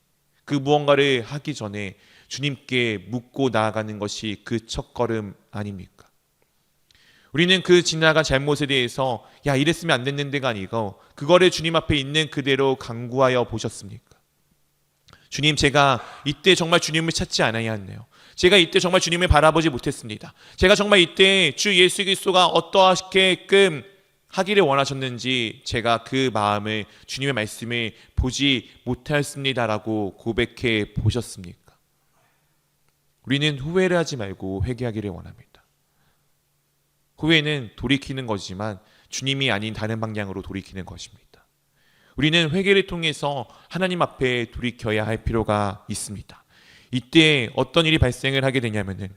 그 무언가를 하기 전에 주님께 묻고 나아가는 것이 그 첫걸음 아닙니까? 우리는 그 지나간 잘못에 대해서 야 이랬으면 안 됐는데가 아니고 그거를 주님 앞에 있는 그대로 간구하여 보셨습니까? 주님, 제가 이때 정말 주님을 찾지 않아야 했네요. 제가 이때 정말 주님을 바라보지 못했습니다. 제가 정말 이때 주 예수 그리스도가 어떠하게끔 하기를 원하셨는지 제가 그 마음을, 주님의 말씀을 보지 못하였습니다라고 고백해 보셨습니까? 우리는 후회를 하지 말고 회개하기를 원합니다. 후회는 돌이키는 것이지만 주님이 아닌 다른 방향으로 돌이키는 것입니다. 우리는 회개를 통해서 하나님 앞에 돌이켜야 할 필요가 있습니다. 이때 어떤 일이 발생을 하게 되냐면은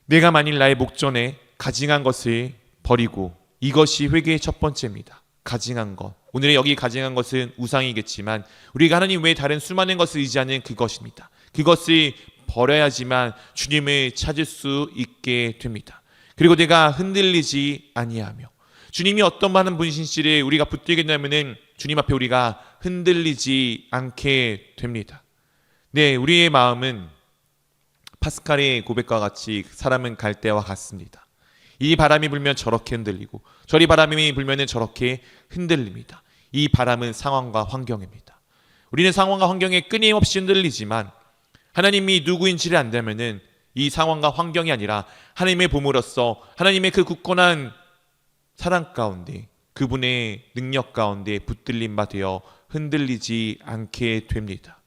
내가 만일 나의 목전에 가증한 것을 버리고, 이것이 회개의 첫 번째입니다. 가증한 것. 오늘의 여기 가증한 것은 우상이겠지만 우리가 하나님 외에 다른 수많은 것을 의지하는 그것입니다. 그것을 버려야지만 주님을 찾을 수 있게 됩니다. 그리고 내가 흔들리지 아니하며, 주님이 어떤 많은 분이신지를 우리가 붙들게 되면은 주님 앞에 우리가 흔들리지 않게 됩니다. 네, 우리의 마음은 파스칼의 고백과 같이 사람은 갈대와 같습니다. 이 바람이 불면 저렇게 흔들리고 저리 바람이 불면 저렇게 흔들립니다. 이 바람은 상황과 환경입니다. 우리는 상황과 환경에 끊임없이 흔들리지만 하나님이 누구인지를 안다면은 이 상황과 환경이 아니라 하나님의 보물로서 하나님의 그 굳건한 사랑 가운데, 그분의 능력 가운데 붙들림 바 되어 흔들리지 않게 됩니다.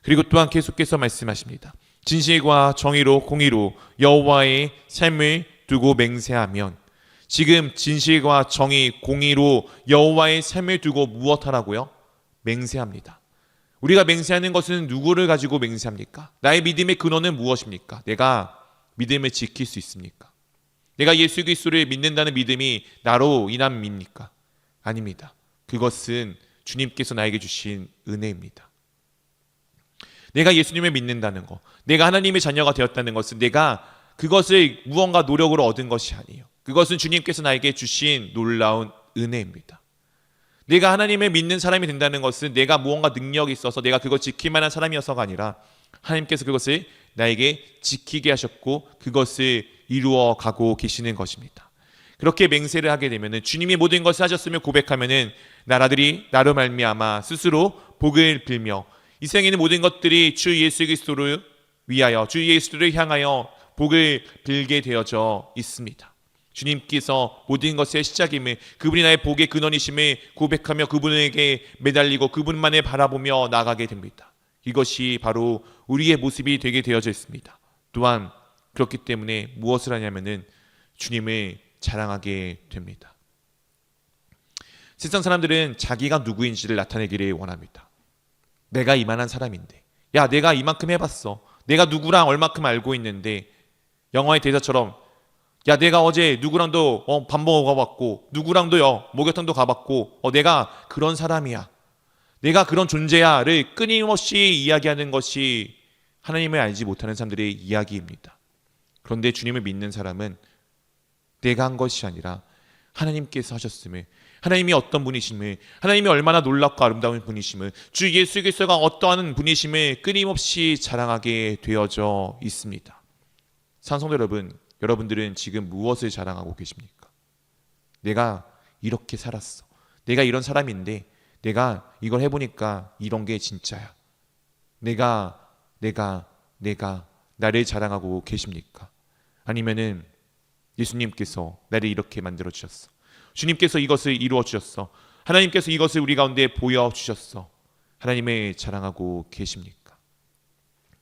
그리고 또한 계속해서 말씀하십니다. 진실과 정의로 공의로 여호와의 삶을 두고 맹세하면, 지금 진실과 정의, 공의로 여호와의 삶을 두고 무엇하라고요? 맹세합니다. 우리가 맹세하는 것은 누구를 가지고 맹세합니까? 나의 믿음의 근원은 무엇입니까? 내가 믿음을 지킬 수 있습니까? 내가 예수 그리스도를 믿는다는 믿음이 나로 인함입니까? 아닙니다. 그것은 주님께서 나에게 주신 은혜입니다. 내가 예수님을 믿는다는 것, 내가 하나님의 자녀가 되었다는 것은 내가 그것을 무언가 노력으로 얻은 것이 아니에요. 그것은 주님께서 나에게 주신 놀라운 은혜입니다. 내가 하나님을 믿는 사람이 된다는 것은 내가 무언가 능력이 있어서 내가 그걸 지킬 만한 사람이어서가 아니라 하나님께서 그것을 나에게 지키게 하셨고 그것을 이루어 가고 계시는 것입니다. 그렇게 맹세를 하게 되면 주님이 모든 것을 하셨으며 고백하면 나라들이 나로 말미암아 스스로 복을 빌며 이 세상에 있는 모든 것들이 주 예수 그리스도를 위하여, 주 예수를 향하여 복을 빌게 되어져 있습니다. 주님께서 모든 것의 시작임을, 그분이 나의 복의 근원이심을 고백하며 그분에게 매달리고 그분만을 바라보며 나가게 됩니다. 이것이 바로 우리의 모습이 되게 되어져 있습니다. 또한 그렇기 때문에 무엇을 하냐면은 주님을 자랑하게 됩니다. 세상 사람들은 자기가 누구인지를 나타내기를 원합니다. 내가 이만한 사람인데, 야 내가 이만큼 해봤어, 내가 누구랑 얼마큼 알고 있는데, 영화의 대사처럼 야 내가 어제 누구랑도 밥 먹어 가봤고 누구랑도요 목욕탕도 가봤고 내가 그런 사람이야, 내가 그런 존재야를 끊임없이 이야기하는 것이 하나님을 알지 못하는 사람들의 이야기입니다. 그런데 주님을 믿는 사람은 내가 한 것이 아니라 하나님께서 하셨음을, 하나님이 어떤 분이심을, 하나님이 얼마나 놀랍고 아름다운 분이심을, 주 예수 그리스도가 어떠한 분이심을 끊임없이 자랑하게 되어져 있습니다. 사랑성도 여러분, 여러분들은 지금 무엇을 자랑하고 계십니까? 내가 이렇게 살았어, 내가 이런 사람인데 내가 이걸 해보니까 이런 게 진짜야, 내가 나를 자랑하고 계십니까? 아니면은 예수님께서 나를 이렇게 만들어 주셨어, 주님께서 이것을 이루어 주셨어, 하나님께서 이것을 우리 가운데 보여 주셨어, 하나님을 자랑하고 계십니까?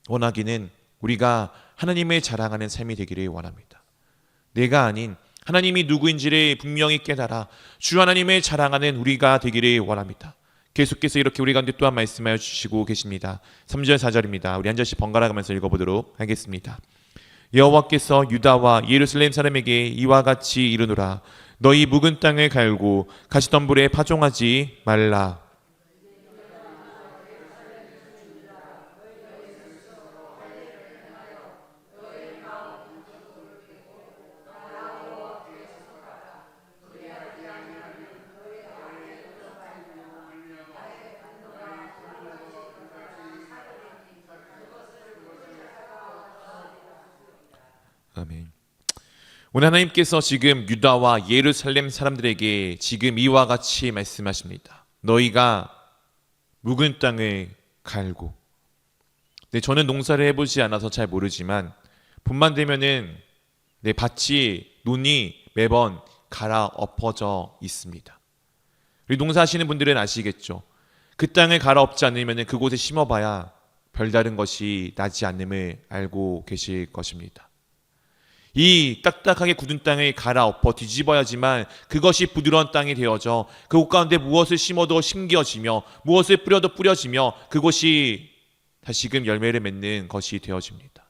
원하기는 우리가 하나님을 자랑하는 삶이 되기를 원합니다. 내가 아닌 하나님이 누구인지를 분명히 깨달아 주 하나님을 자랑하는 우리가 되기를 원합니다. 계속해서 이렇게 우리 가운데 또한 말씀하여 주시고 계십니다. 3절 4절입니다. 우리 한 절씩 번갈아 가면서 읽어보도록 하겠습니다. 여호와께서 유다와 예루살렘 사람에게 이와 같이 이르노라. 너희 묵은 땅을 갈고 가시덤불에 파종하지 말라. 아멘. 오늘 하나님께서 지금 유다와 예루살렘 사람들에게 지금 이와 같이 말씀하십니다. 너희가 묵은 땅을 갈고. 네, 저는 농사를 해보지 않아서 잘 모르지만 봄만 되면은 밭이 논이 매번 갈아엎어져 있습니다. 우리 농사하시는 분들은 아시겠죠? 그 땅을 갈아엎지 않으면 그곳에 심어봐야 별다른 것이 나지 않음을 알고 계실 것입니다. 이 딱딱하게 굳은 땅을 갈아엎어 뒤집어야지만 그것이 부드러운 땅이 되어져 그곳 가운데 무엇을 심어도 심겨지며 무엇을 뿌려도 뿌려지며 그곳이 다시금 열매를 맺는 것이 되어집니다.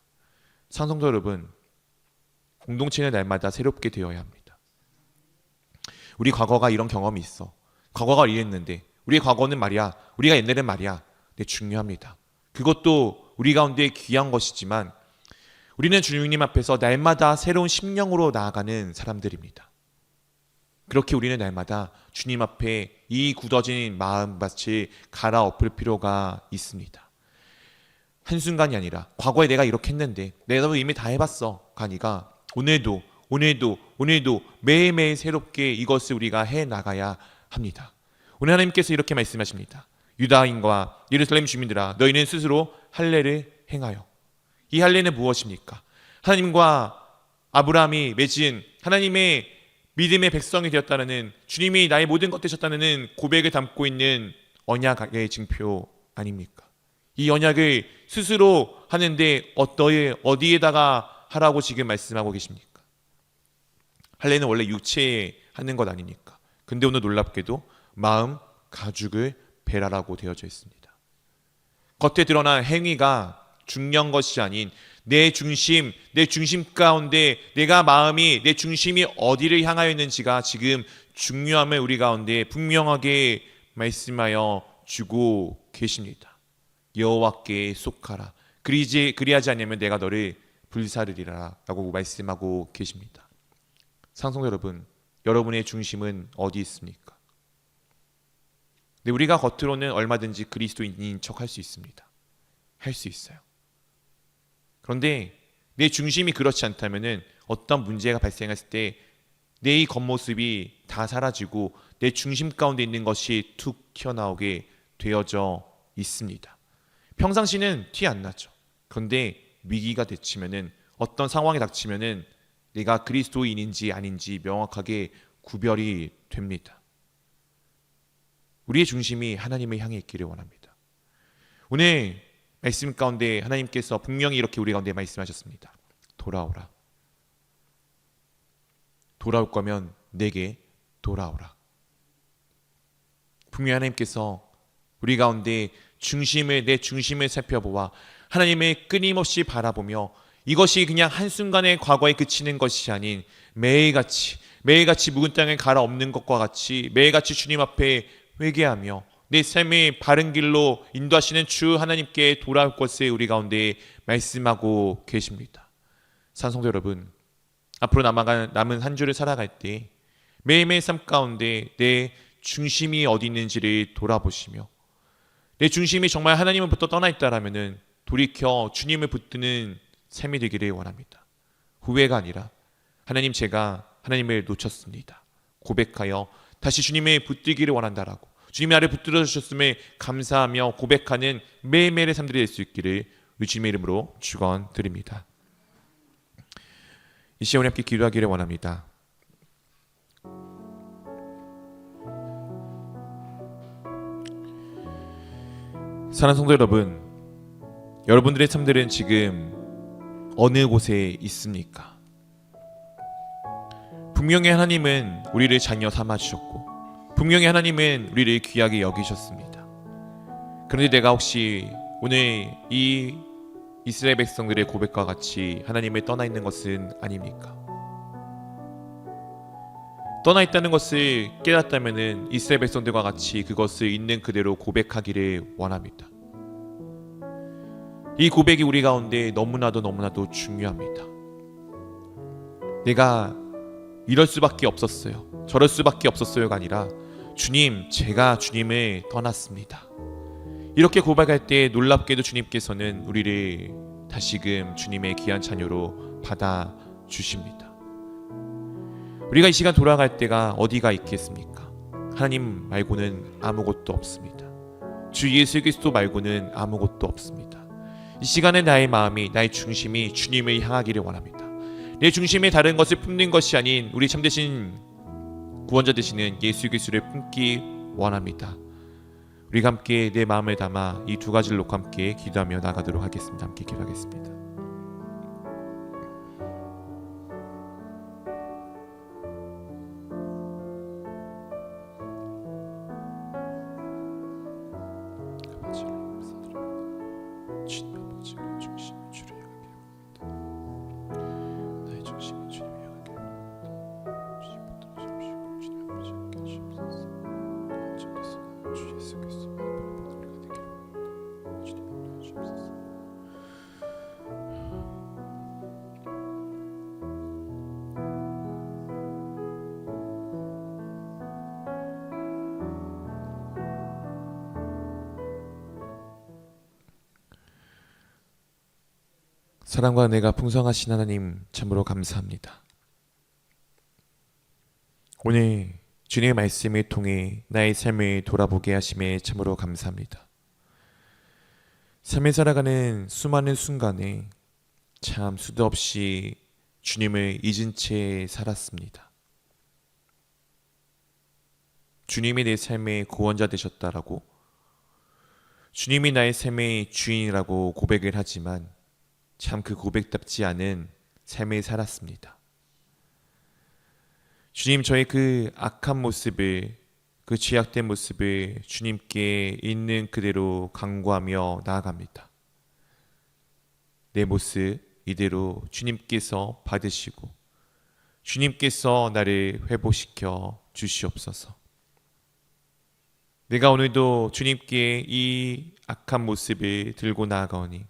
상성도 여러분, 공동체는 날마다 새롭게 되어야 합니다. 우리 과거가 이런 경험이 있어. 과거가 이랬는데 우리의 과거는 말이야, 우리가 옛날엔 말이야, 중요합니다. 그것도 우리 가운데 귀한 것이지만 우리는 주님 앞에서 날마다 새로운 심령으로 나아가는 사람들입니다. 그렇게 우리는 날마다 주님 앞에 이 굳어진 마음밭을 갈아엎을 필요가 있습니다. 한순간이 아니라 과거에 내가 이렇게 했는데 내가 이미 다 해봤어 가 아니라 오늘도 매일매일 새롭게 이것을 우리가 해나가야 합니다. 오늘 하나님께서 이렇게 말씀하십니다. 유다인과 예루살렘 주민들아, 너희는 스스로 할례를 행하여. 이 할례는 무엇입니까? 하나님과 아브라함이 맺은 하나님의 믿음의 백성이 되었다는, 주님이 나의 모든 것 되셨다는 고백을 담고 있는 언약의 증표 아닙니까? 이 언약을 스스로 하는데 어디에다가 하라고 지금 말씀하고 계십니까? 할례는 원래 육체에 하는 것 아닙니까? 근데 오늘 놀랍게도 마음 가죽을 베라라고 되어져 있습니다. 겉에 드러난 행위가 중요한 것이 아닌 내 중심 가운데 내가 마음이, 내 중심이 어디를 향하여 있는지가 지금 중요함을 우리 가운데 분명하게 말씀하여 주고 계십니다. 여호와께 속하라. 그리하지 않으면 내가 너를 불사르리라 라고 말씀하고 계십니다. 상성 여러분, 여러분의 중심은 어디 있습니까? 네, 우리가 겉으로는 얼마든지 그리스도인인 척 할 수 있습니다. 할 수 있어요. 그런데 내 중심이 그렇지 않다면 어떤 문제가 발생했을 때 내 이 겉모습이 다 사라지고 내 중심 가운데 있는 것이 툭 튀어나오게 되어져 있습니다. 평상시는 티 안 나죠. 그런데 위기가 닥치면은, 어떤 상황이 닥치면은 내가 그리스도인인지 아닌지 명확하게 구별이 됩니다. 우리의 중심이 하나님을 향해 있기를 원합니다. 오늘 말씀 가운데 하나님께서 분명히 이렇게 우리 가운데 말씀하셨습니다. 돌아오라. 돌아올 거면 내게 돌아오라. 분명히 하나님께서 우리 가운데 내 중심을 살펴보아 하나님을 끊임없이 바라보며 이것이 그냥 한순간의 과거에 그치는 것이 아닌 매일같이 묵은 땅을 갈아엎는 것과 같이 매일같이 주님 앞에 회개하며 내 삶의 바른 길로 인도하시는 주 하나님께 돌아올 것을 우리 가운데 말씀하고 계십니다. 산성도 여러분, 앞으로 남은 한 주를 살아갈 때 매일매일 삶 가운데 내 중심이 어디 있는지를 돌아보시며 내 중심이 정말 하나님으로부터 떠나 있다라면은 돌이켜 주님을 붙드는 삶이 되기를 원합니다. 후회가 아니라 하나님, 제가 하나님을 놓쳤습니다. 고백하여 다시 주님을 붙들기를 원한다라고, 주님의 아래 붙들어 주셨음에 감사하며 고백하는 매일매일의 삶들이 될 수 있기를 주님의 이름으로 축원드립니다. 이 시간에 함께 기도하기를 원합니다. 사랑하는 성도 여러분, 여러분들의 삶들은 지금 어느 곳에 있습니까? 분명히 하나님은 우리를 자녀 삼아 주셨고 분명히 하나님은 우리를 귀하게 여기셨습니다. 그런데 내가 혹시 오늘 이 이스라엘 백성들의 고백과 같이 하나님을 떠나 있는 것은 아닙니까? 떠나 있다는 것을 깨닫다면 이스라엘 백성들과 같이 그것을 있는 그대로 고백하기를 원합니다. 이 고백이 우리 가운데 너무나도 중요합니다. 내가 이럴 수밖에 없었어요, 저럴 수밖에 없었어요가 아니라 주님, 제가 주님을 떠났습니다. 이렇게 고백할 때 놀랍게도 주님께서는 우리를 다시금 주님의 귀한 자녀로 받아 주십니다. 우리가 이 시간 돌아갈 때가 어디가 있겠습니까? 하나님 말고는 아무것도 없습니다. 주 예수 그리스도 말고는 아무것도 없습니다. 이 시간에 나의 마음이, 나의 중심이 주님을 향하기를 원합니다. 내 중심에 다른 것을 품는 것이 아닌 우리 참되신 구원자 되시는 예수 그리스도를 품기 원합니다. 우리가 함께 내 마음을 담아 이 두 가지를 놓고 함께 기도하며 나가도록 하겠습니다. 함께 기도하겠습니다. 사랑과 은혜가 풍성하신 하나님 참으로 감사합니다. 오늘 주님의 말씀을 통해 나의 삶을 돌아보게 하심에 참으로 감사합니다. 삶을 살아가는 수많은 순간에 참 수도 없이 주님을 잊은 채 살았습니다. 주님이 내 삶의 구원자 되셨다라고, 주님이 나의 삶의 주인이라고 고백을 하지만 참 그 고백답지 않은 삶을 살았습니다. 주님, 저의 그 악한 모습을, 그 죄악된 모습을 주님께 있는 그대로 간구하며 나아갑니다. 내 모습 이대로 주님께서 받으시고 주님께서 나를 회복시켜 주시옵소서. 내가 오늘도 주님께 이 악한 모습을 들고 나아가오니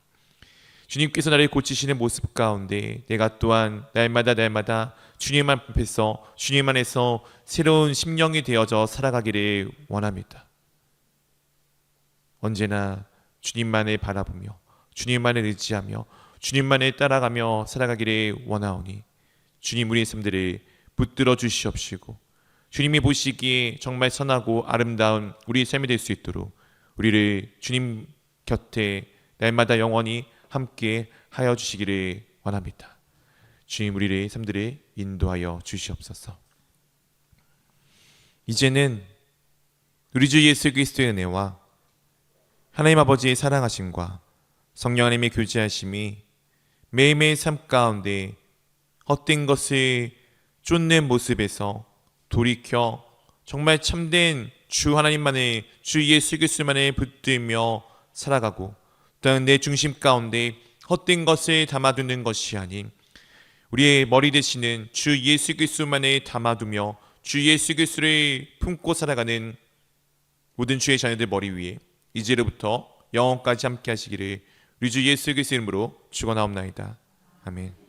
주님께서 나를 고치시는 모습 가운데 내가 또한 날마다 주님 앞에서, 주님 안에서 새로운 심령이 되어져 살아가기를 원합니다. 언제나 주님만을 바라보며 주님만을 의지하며 주님만을 따라가며 살아가기를 원하오니 주님, 우리의 삶들을 붙들어 주시옵시고 주님이 보시기에 정말 선하고 아름다운 우리의 삶이 될 수 있도록 우리를 주님 곁에 날마다 영원히 함께 하여 주시기를 원합니다. 주님, 우리의 삶들을 인도하여 주시옵소서. 이제는 우리 주 예수 그리스도의 은혜와 하나님 아버지의 사랑하심과 성령 하나님의 교제하심이 매일매일 삶 가운데 헛된 것을 쫓는 모습에서 돌이켜 정말 참된 주 하나님만의, 주 예수 그리스도만을 붙들며 살아가고, 또한 내 중심 가운데 헛된 것을 담아두는 것이 아닌 우리의 머리 되시는 주 예수 그리스도만을 담아두며 주 예수 그리스도를 품고 살아가는 모든 주의 자녀들 머리 위에 이제로부터 영원까지 함께 하시기를 우리 주 예수 그리스도 이름으로 축원하옵나이다. 아멘.